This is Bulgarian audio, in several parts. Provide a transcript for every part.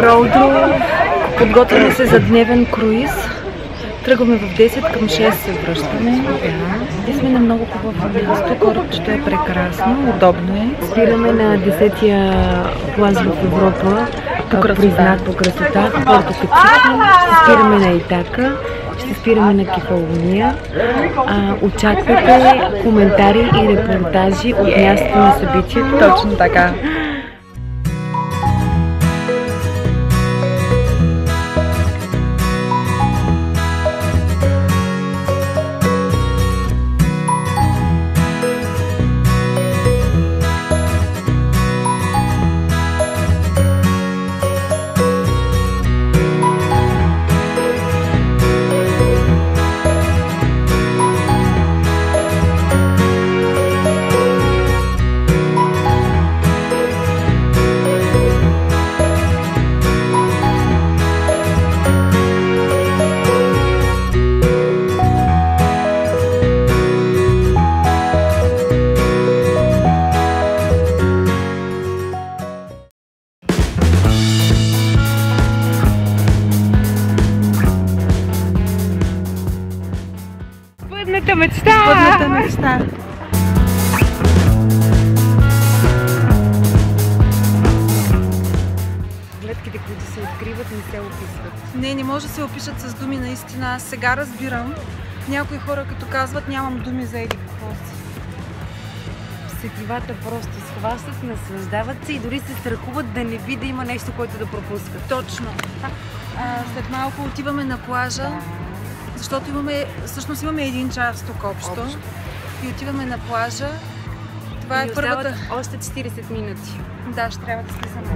Добро утро! Подготвяме се за дневен круиз. Тръгваме в 10, към 6 се връщаме. Да. И сме на много хубаво място. Корабчето е прекрасно, удобно е. Спираме на 10-я плаж в Европа, признат по красота, Порто Кацифи. Ще спираме на Итака, ще спираме на Кефалония. Очаквате коментари и репортажи от мястото на събитието. Точно така. Бъдната мечта! Бъдната мечта! Гледките, които се откриват, не се описват. Не може да се опишат с думи наистина. Аз сега разбирам. Някои хора като казват, нямам думи за еди какво си. Сетивата просто схващат, наслаждават се и дори се страхуват да не би да има нещо, което да пропускат. Точно. След малко отиваме на плажа, защото всъщност имаме 1 час тук общо. И отиваме на плажа. Това е първата... още 40 минути. Да, ще трябва да слизаме.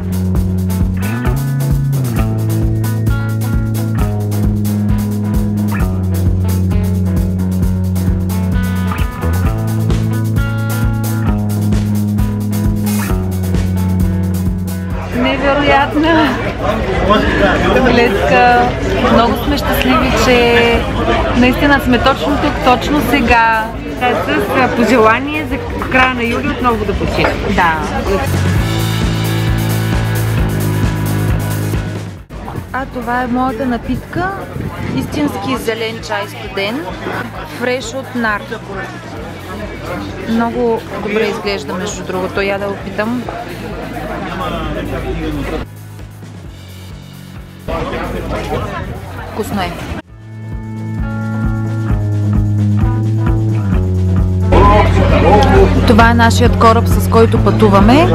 Невероятна гледка. Много сме щастливи, че наистина сме точно тук, точно сега. С пожелание за края на юли отново да починем. Да. Това е моята напитка. Истински зелен чай студен. Фреш от нар. Много добре изглежда, между другото. Я да опитам. Вкусно е. Това е нашият кораб, с който пътуваме.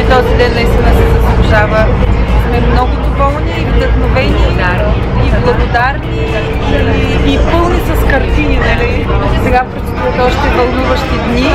Този ден наистина се заслужава. Сме много доволни и вдъхновени и благодарни и пълни с картини, нали? Сега предстоят още вълнуващи дни.